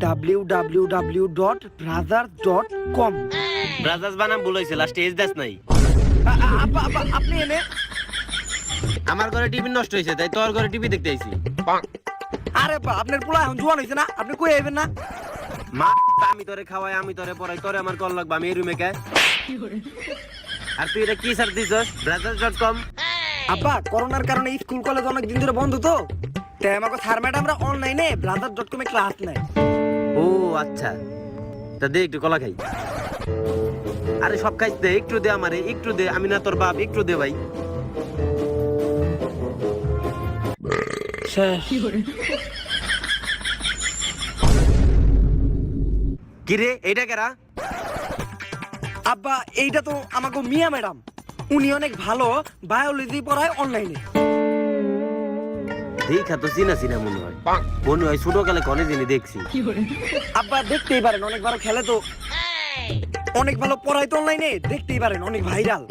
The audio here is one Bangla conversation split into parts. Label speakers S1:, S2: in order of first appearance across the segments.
S1: www.brothers.com।
S2: ব্রাজার্স বানাম ভুল হইছে, লাস্টে এজ দাস নাই।
S1: আপনি এনে
S2: আমার ঘরে টিভি নষ্ট হইছে, তাই তোর ঘরে টিভি দেখতে আইছি।
S1: আরে বা আপনার পোলা এখন জোয়ান হইছে না, আপনি কই আইবেন না?
S2: মা আমি তোরে খাওয়াই, আমি তোরে পড়াই, তোরে আমার কল লাগবে, আমি এই রুমে কে। আর তুই এটা কি সার্চ দিছস? brothers.com।
S1: আব্বা করোনার কারণে স্কুল কলেজ অনেক দিন ধরে বন্ধ, তো তাই আমাকে স্যার ম্যাডামরা অনলাইনে brothers.com এ ক্লাস নেয়।
S2: ও আচ্ছা, তা দে একটু কলা খাই। আরে সব খাইছ দে, একটু দে আমারে, একটু দে, আমি না তোর বাপ, একটু দে ভাই। কিরে এইটা কেরা?
S1: আব্বা এইটা তো আমাকে মিয়া ম্যাডাম, উনি অনেক ভালো বায়োলজি পড়ায় অনলাইনে।
S2: দেখা তো চিনা চিনা মনে হয়, মনে হয় ছোটকালে কলেজে দেখছি।
S1: আব্বা দেখতেই পারেন, অনেক ভালো খেলে তো, অনেক ভালো পড়ায় তো অনলাইনে, দেখতেই পারেন অনেক ভাইরাল।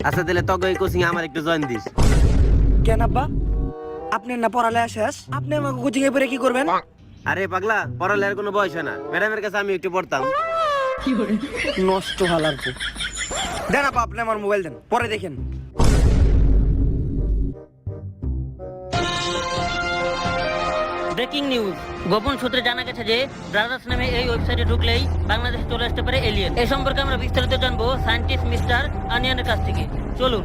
S2: আচ্ছা তাহলে তবে এই কোচিং আমার একটু জয়েন দিস।
S1: কেন আব্বা, আপনার না পড়ালেখা শেষ, আপনি আমাকে কোচিং এ পড়ে কি করবেন?
S2: আরে পাগলা, পড়ালেখার কোনো বয়স হয় না, ম্যাডামের কাছে আমি একটু পড়তাম।
S1: নষ্ট হালার পো। দেন আব্বা আপনি আমার মোবাইল দেন, পরে দেখেন।
S3: ব্রেকিং নিউজ, গোপন সূত্রে জানা গেছে যে ব্রাদার্স নামে এই ওয়েবসাইটে ঢুকলেই বাংলাদেশে চলে আসতে পারে এলিয়েন। এই সম্পর্কে আমরা বিস্তারিত জানবো সায়েন্টিস্ট মিস্টার আনিয়ানের কাছ থেকে। চলুন।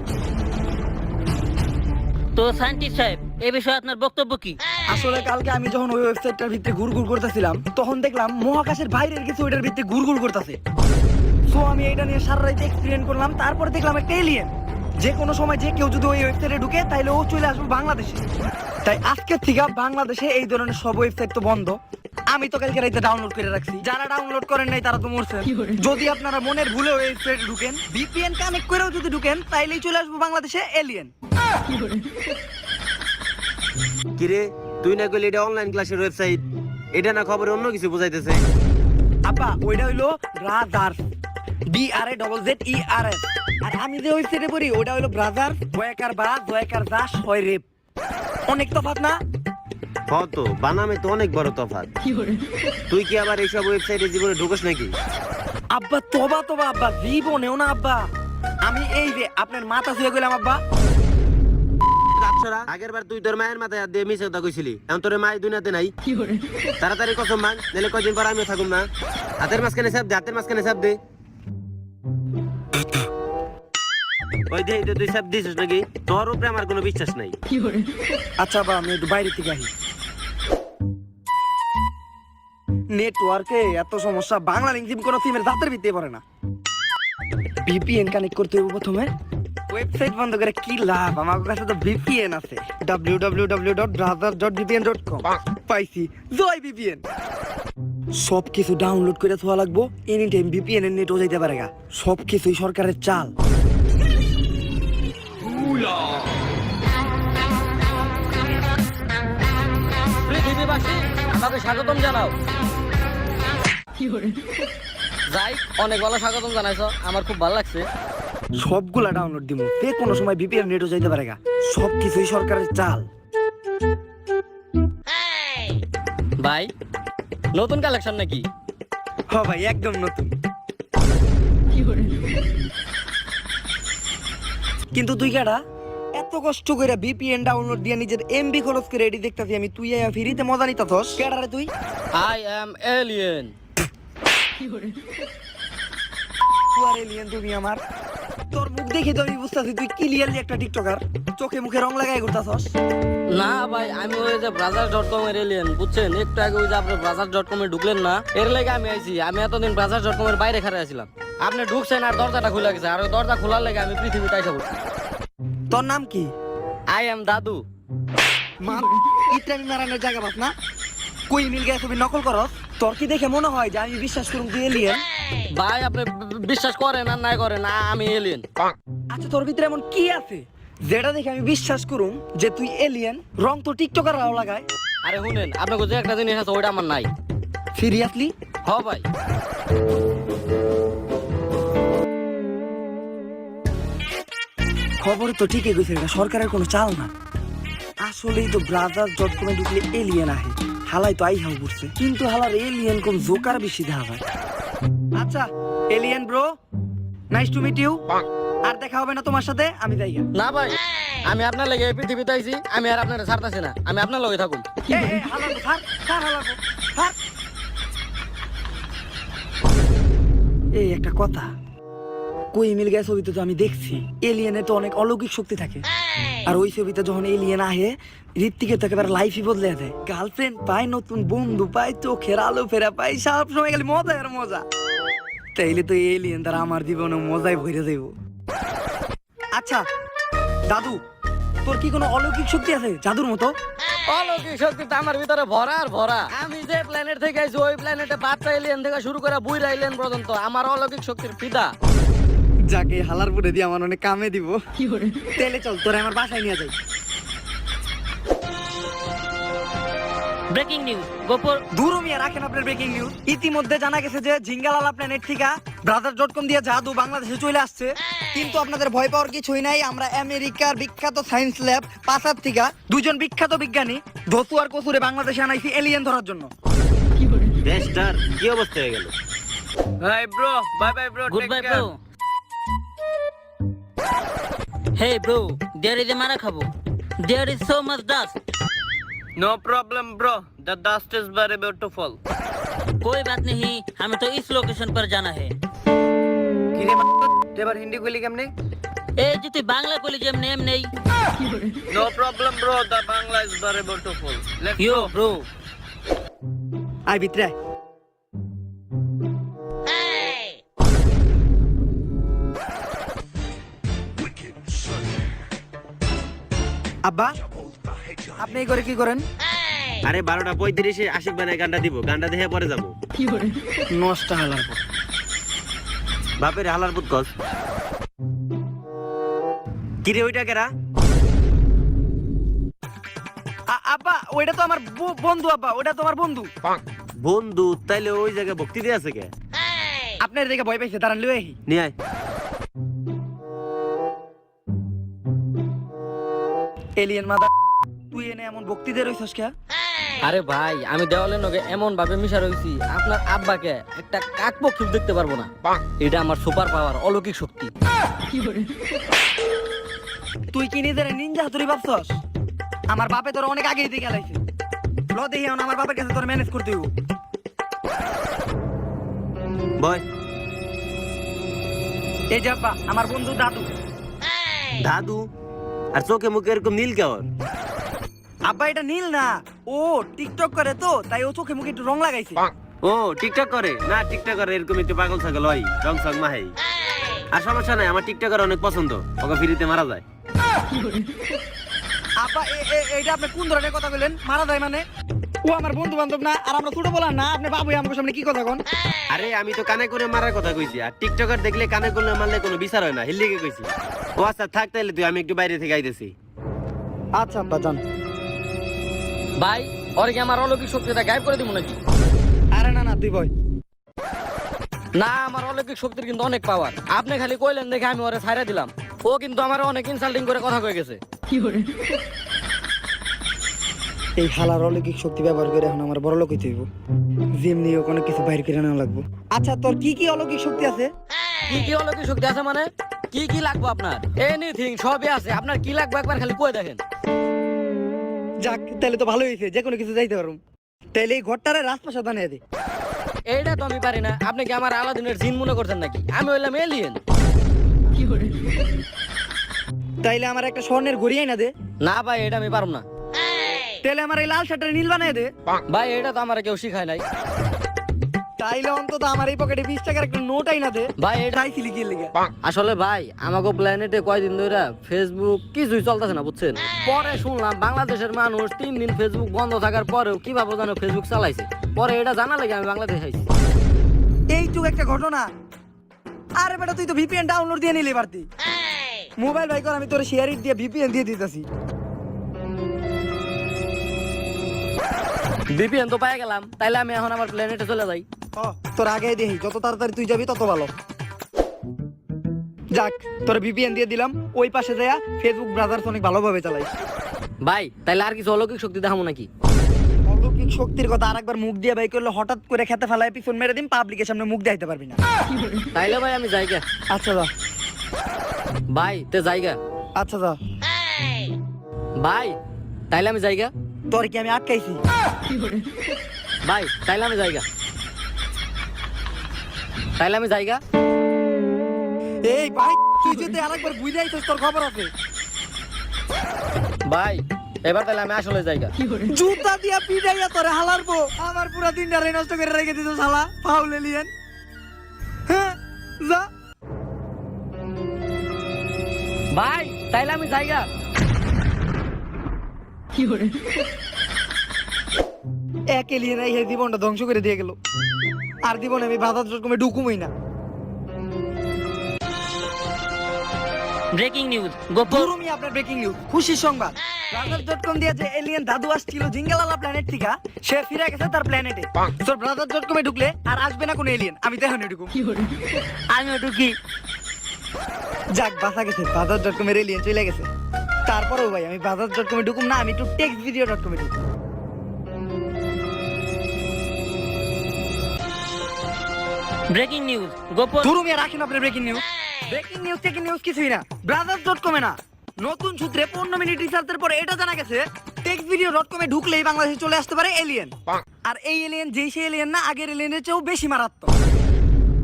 S3: তো সায়েন্টিস্ট সাহেব, এই বিষয়ে আপনার বক্তব্য কি?
S1: আসলে কালকে আমি যখন ওই ওয়েবসাইটটার ভিতরে ঘুরঘুর করতেছিলাম, তখন দেখলাম মহাকাশের বাইরের কিছু ওইটার ভিতরে ঘুরঘুর করতেছে। সো আমি এটা নিয়ে সারা রাত এক্সপেরিয়েন্স করলাম, তারপরে দেখলাম একটা এলিয়েন। যে কোনো সময় যে কেউ যদি ওই ওয়েবসাইটে ঢুকে, তাইলে ও চলে আসবে বাংলাদেশে। তাই আজকের থেকে বাংলাদেশে এই ধরনের সব ওয়েবসাইট তো বন্ধ। আমি তো কালকে রাতে ডাউনলোড করে রাখছি, যারা ডাউনলোড করেন নাই তারা তো মরছেন। যদি আপনারা মনের ভুলে ওই ওয়েবসাইটে ঢুকেন, ভিপিএন কানেক্ট করেও যদি ঢুকেন, তাইলেই চলে আসবে বাংলাদেশে এলিয়েন।
S2: কিরে তুই না কইলি এটা অনলাইন ক্লাসের ওয়েবসাইট, এটা না খবরে অন্য কিছু বুঝাইতেছে।
S1: আপা ওইটা হইলো ব্রাদার্স, BRAZZERS। আর আমি যে ওয়েবসাইটে পড়ি ওটা হইলো ব্রাদার্স জয়কার বা জয়কার যা হয় রেপ। অনেক তফাৎ না?
S2: তো বানামে তো অনেক বড় তফাৎ। তুই কি আবার এইসব ওয়েবসাইটে জীবনে ঢুকস নাকি?
S1: আব্বা তোবা তোবা আব্বা, জীবনেও না আব্বা। আমি এই যে আপনার মাথা ছুঁয়ে গেলাম আব্বা।
S2: আগের বার তুই তোর মায়ের মাথায় হাত দিয়ে মিশে কথা কইছিলি, এখন তোর মায়ের দুনিয়াতে নাই। তাড়াতাড়ি কসম ভাঙ, নাহলে কয়দিন পর আমিও থাকুম না। হাতের মাঝখানে চাপ দে, হাতের মাঝখানে চাপ দে। ওই দে, তুই চাপ দিছিস নাকি? তোর উপরে আমার কোনো বিশ্বাস নাই।
S1: আচ্ছা বা আমি একটু বাইরে থেকে আসি। নেটওয়ার্কে এত সমস্যা, বাংলা লিঙ্ক কোনো সিমের দাঁতের ভিতরে পড়ে না। ভিপিএন কানেক্ট করতে হবে প্রথমে। ওয়েবসাইট বন্ধ করে কি লাভ, আমার কাছে তো ভিপিএন আছে, www.brothers.vpn.com। পাইছি, জয় ভিপিএন। সব কিছু ডাউনলোড করে থোয়া লাগবো, এনি টাইম ভিপিএন এর নেটও যাইতে পারে গা। সব কিছুই সরকারের চাল।
S3: পৃথিবীবাসী আমাকে স্বাগতম জানাও। যাই, অনেক ভালো স্বাগতম জানাইছো, আমার খুব ভালো লাগছে।
S1: সবগুলা ডাউনলোড দিমু, যে কোনো সময় ভিপিএন নেটও যাইতে পারে গা। সব কিছুই সরকারের চাল।
S3: ভাই, নতুন কালেকশন নাকি?
S1: হ ভাই, একদম নতুন। কিন্তু তুই কেডা? এত কষ্ট করে ভিপিএন ডাউনলোড দিয়ে নিজের এমবি খরচ করে রেডি দেখতাছি আমি, তুই আয়া ফ্রিতে মজা নিতাছস। কেডা রে তুই?
S3: I am alien.
S1: তুই আর এলিয়েন তুমি আমার। তোর মুখ দেখে তো আমি বুঝতাছি তুই ক্লিয়ারলি একটা টিকটকার, চোখে মুখে রং লাগাই ঘুরতাছস।
S3: না ভাই, আমি ওই যে brothers.com এর এলিয়েন, বুঝছেন? একটু আগে ওই যে আপনি brothers.com এ ঢুকলেন না, এর লাগে আমি আইছি। আমি এতদিন brothers.com এর বাইরে খাড়া আছিলাম, আপনি ঢুকছেন আর দরজাটা খুলে গেছে, আর ওই দরজা খোলার লাগে আমি পৃথিবীতে আইসা পড়ছি।
S1: তোর নাম কি?
S3: আই অ্যাম দাদু।
S1: মান ইত্রামি মারানোর জায়গা বাস না, কই মিল গেছে তুমি নকল করস। তোর কি দেখে মনে হয় যে আমি বিশ্বাস করুম তুই এলিয়েন?
S3: ভাই আপনি বিশ্বাস করেন আর নাই করেন, আমি এলিয়েন।
S1: আচ্ছা তোর ভিতরে এমন কি আছে যেটা দেখে আমি বিশ্বাস করুম যে তুই এলিয়েন? রং তো টিকটকার রাও লাগায়।
S3: আরে শুনেন, আপনাকে যে একটা জিনিস আছে ওইটা আমার নাই।
S1: সিরিয়াসলি?
S3: হ ভাই।
S1: খবর তো ঠিকই কইছে, এটা সরকারের কোনো চাল না। আসলেই তো brothers.com এ ঢুকলে এলিয়েন আহে। হালাই তো আইহাও পড়ছে, কিন্তু হালার এলিয়েন কোন জোকার বেশি দেখা হয়। আচ্ছা alien bro, nice to meet you. আর দেখা হবে না তোমার সাথে, আমি যাই।
S3: না ভাই, আমি আপনার লেগে এই পৃথিবীতে আইছি, আমি আর আপনার ছাড়তাছি না, আমি আপনার লগে থাকুন।
S1: এই একটা কথা, কই মিল গেছে ছবিতে তো আমি দেখছি এলিয়েনে তো অনেক অলৌকিক শক্তি থাকে, আর ওই ছবিতে যখন এলিয়েন আহে ঋত্বিকে তো একেবারে লাইফই বদলে দেয়। গার্লফ্রেন্ড পায়, নতুন বন্ধু পায়, চোখের আলো ফেরা পায়, সব সময় গেলে মজা আর মজা। তাইলে তো এলিয়েন তারা আমার জীবনে মজায় ভরে দেব। আচ্ছা দাদু, তোর কি কোনো অলৌকিক শক্তি আছে জাদুর মতো?
S3: অলৌকিক শক্তি তো আমার ভিতরে ভরা আর ভরা। আমি যে প্ল্যানেট থেকে আইছি ওই প্ল্যানেটে বাচ্চা এলিয়েন থেকে শুরু করে বুইরা এলিয়েন পর্যন্ত আমার অলৌকিক শক্তির ফিদা।
S1: যাকে হালার পুরে দিয়ে আমার অনেক কামে দিব। তেলে চল তোরা আমার বাসায় নিয়ে যাই।
S4: ব্রেকিং নিউজ গোপর
S1: দূর মিয়া রাখেন আপনার ব্রেকিং নিউজ। ইতিমধ্যে জানা গেছে যে জিঙ্গালালা প্ল্যানেট থেকে ব্রাদার.কম দিয়ে জাদু বাংলাদেশে চলে আসছে। কিন্তু আপনাদের ভয় পাওয়ার কিছুই নাই, আমরা আমেরিকার বিখ্যাত সায়েন্স ল্যাব পাসার থেকে দুজন বিখ্যাত বিজ্ঞানী ধসু আর কসুরে বাংলাদেশে আনাইছি এলিয়েন ধরার জন্য।
S2: বেস্টার কি অবস্থা হয়ে গেল?
S5: Hi bro, bye bye bro.
S4: Good
S5: Take
S4: bye
S5: care.
S4: Bro. Hey bro, there is a mara khabo. There is so much dust.
S5: No problem bro. The dust is very about to fall.
S4: कोई बात नहीं, हमें तो इस लोकेशन पर जाना है।
S5: কিরে তুই এবার হিন্দি কইলি কেমনে?
S4: ए जी तू बांग्ला कोली जेम नेम नहीं।
S5: No problem bro. The Bangla is very about to fall. Let's
S4: Yo
S5: go.
S4: bro,
S1: আয় ভিতরে আয়। আব্বা আপনি এই করে কি করেন?
S2: আরে 12:35 আশিক বানায় গানটা দিব, গানটা দেখে পরে যাবো।
S1: নষ্ট হালার পর।
S2: বাপের হালার পুত কস। কিরে ওইটা কেরা?
S1: আব্বা ওইটা তো আমার বন্ধু। আব্বা ওটা তো আমার বন্ধু।
S2: বন্ধু? তাইলে ওই জায়গায় ভক্তি দিয়ে আছে কে?
S1: আপনার দেখে ভয় পাইছে, দাঁড়ান লই আহি।
S2: নিয়ে আয়।
S1: এলিয়েন মাদা, তুই এনে এমন ভক্তি দিয়ে রইছস কে?
S3: আরে ভাই, আমি দেওয়ালের নগে এমন ভাবে মিশা রইছি আপনার আব্বাকে একটা কাকপক্ষী দেখতে পারবো না। এটা আমার সুপার পাওয়ার, অলৌকিক শক্তি।
S1: তুই কি নিজের নিনজা হাতুড়ি ভাবছস? আমার বাপে তোর অনেক আগেই দিয়ে গেলাইছে। ল দেখি এখন আমার বাপের কাছে তোর ম্যানেজ করতে হইব।
S2: বয়।
S1: এই যে আব্বা আমার বন্ধু দাদু।
S2: দাদু? আর চোখে মুখে এরকম নীল কেমন?
S1: আব্বা এটা নীল না, ও টিকটক করে তো তাই ও চোখে মুখে একটু রং লাগাইছে।
S2: ও টিকটক করে? না টিকটক করে এরকম একটু পাগল ছাগল হয়, রং সং মাহাই। আর সমস্যা নাই, আমার টিকটকার অনেক পছন্দ, ওকে ফ্রিতে মারা যায়।
S1: আব্বা এইটা আপনি কোন ধরনের কথা বলেন? মারা যায় মানে? ও আমার বন্ধু বান্ধব না, আর আমরা ছোট বলার না। আপনি বাবু আমার সামনে কি কথা কোন?
S2: আরে আমি তো কানে করে মারার কথা কইছি, আর টিকটকার দেখলে কানে করে মারলে কোনো বিচার হয় না, হিল্লিকে কইছি। ও আচ্ছা থাক তাইলে, তুই আমি একটু বাইরে থেকে আইতেছি।
S1: আচ্ছা আব্বা যান।
S3: ভাই, ওর কি আমার অলৌকিক শক্তিটা গায়েব করে দিব নাকি?
S1: আরে না না তুই বয়।
S3: না, আমার অলৌকিক শক্তির কিন্তু অনেক পাওয়ার। আপনি খালি কইলেন দেখে আমি ওরে ছাইরা দিলাম। ও কিন্তু আমার অনেক ইনসাল্টিং করে কথা কয়ে গেছে।
S1: এই হালার অলৌকিক শক্তি ব্যবহার করে এখন আমার বড় লোক হইতে হইব। যেমনি হোক অনেক কিছু বাইরে করে নেওয়া লাগবো। আচ্ছা তোর কি কি অলৌকিক শক্তি আছে?
S3: কি কি অলৌকিক শক্তি আছে মানে? কি কি লাগবে আপনার? এনিথিং, সবই আছে। আপনার কি লাগবে একবার খালি কই দেখেন।
S1: যাক তাহলে তো ভালো হয়েছে, যে কোনো কিছু যাইতে পারুম। তাহলে এই ঘরটারে রাজপ্রাসাদ বানিয়ে দে।
S3: এইটা তো আমি পারি না। আপনি কি আমার আলাদিনের জিন মনে করছেন নাকি? আমি হইলাম এলিয়েন।
S1: তাইলে আমার একটা স্বর্ণের ঘড়ি আইনা দে।
S3: না ভাই, এটা আমি পারবো না।
S1: তাহলে আমার এই লাল শার্টের নীল বানিয়ে দে।
S3: ভাই, এটা তো আমার কেউ শিখায় নাই।
S1: তাইলে অন্তত আমার এই পকেটে 20 টাকার একটা নোট আইনা দে।
S3: ভাই, এটা
S1: চাইছিলি কি লিগে?
S3: আসলে ভাই, আমাকে প্ল্যানেটে কয়দিন ধরে ফেসবুক কিছুই চলতেছে না, বুঝছেন? পরে শুনলাম বাংলাদেশের মানুষ 3 দিন ফেসবুক বন্ধ থাকার পরেও কিভাবে যেন ফেসবুক চালাইছে। পরে এটা জানা লাগে আমি বাংলাদেশ আইছি।
S1: এইটুক একটা ঘটনা। আরে বেটা তুই তো ভিপিএন ডাউনলোড দিয়ে নিলি পারতি। মোবাইল ভাই কর, আমি তোর শেয়ার দিয়ে ভিপিএন দিয়ে দিতেছি।
S3: ভিপিএন তো পাই গেলাম, তাইলে আমি এখন আমার প্ল্যানেটে চলে যাই।
S1: তোর আগে দেখি, যত তাড়াতাড়ি তুই যাবি তত ভালো। যাক তোর ভিপিএন দিয়ে দিলাম, ওই পাশে যায়া ফেসবুক ব্রাদার্স অনেক ভালোভাবে চালাইস।
S3: ভাই, তাইলে আর কিছু অলৌকিক শক্তি দেখাবো নাকি?
S1: অলৌকিক অলৌকিক শক্তির কথা আরেকবার মুখ দিয়ে বাই করলে হঠাৎ করে খেতে ফেলায় পিছন মেরে দিন, পাবলিকের সামনে মুখ দেখাইতে পারবি না।
S3: তাইলে ভাই আমি যাইগা।
S1: আচ্ছা যা,
S3: ভাই তে যাইগা।
S1: আচ্ছা যা।
S3: ভাই তাইলে আমি যাইগা।
S1: তোর কি আমি আটকাইছি?
S3: ভাই তাইলে আমি যাইগা। তাইলে আমি যাইগা।
S1: এই ভাই তুই যদি আরেকবার বুঝে আইছিস তোর খবর আছে।
S3: ভাই এবার তাহলে আমি আসলে যাইগা।
S1: জুতা দিয়া পিটাইয়া তোরে হালারবো, আমার পুরো দিনটা নষ্ট করে রেখে দিত শালা ফাউল এলিয়েন। হ্যাঁ যা।
S3: ভাই তাইলে আমি যাইগা।
S1: এক এলিয়েন এই জীবনটা ধ্বংস করে দিয়ে গেল। আর জীবনে আমি বাজার.com ঢুকুমই না।
S4: ব্রেকিং নিউজ, গোপন
S1: পুরোমি আপনার ব্রেকিং নিউজ, খুশির সংবাদ। ব্রাদার.com দিয়ে যে এলিয়েন দাদু আসছিল জিঙ্গালালা প্ল্যানেট থেকে, সে ফিরে গেছে তার প্ল্যানেটে। তোর ব্রাদার.com ঢুকলে আর আসবে না কোনো এলিয়েন, আমি দেখো ঢুকুম।
S4: আমিও ঢুকি।
S1: যাক বাসা গেছে, ব্রাদার.com এর এলিয়েন চলে গেছে। তারপরেও ভাই আমি ব্রাদার.com ঢুকুম না, আমি একটু টেক্সটভিডিও.com ঢুকুম।
S4: ব্রেকিং নিউজ, গোপন
S1: পুরোমি রাখেন আপনার ব্রেকিং নিউজ। ব্রেকিং নিউজ থেকে নিউজ কিছুই না, ব্রাদার.com না। নতুন সূত্রে 15 মিনিট রিসার্চের পরে এটা জানা গেছে টেক্সটভিডিও.com ঢুকলেই বাংলাদেশে চলে আসতে পারে এলিয়েন। আর এই এলিয়েন যেই সেই এলিয়েন না, আগের এলিয়েনের চেয়েও বেশি মারাত্মক।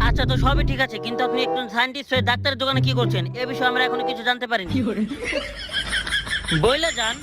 S4: আচ্ছা তো সবই ঠিক আছে, কিন্তু আপনি একজন সায়েন্টিস্ট হয়ে ডাক্তারের দোকানে কি করছেন এ বিষয়ে আমরা এখনো কিছু জানতে পারিনি। বইলে যান।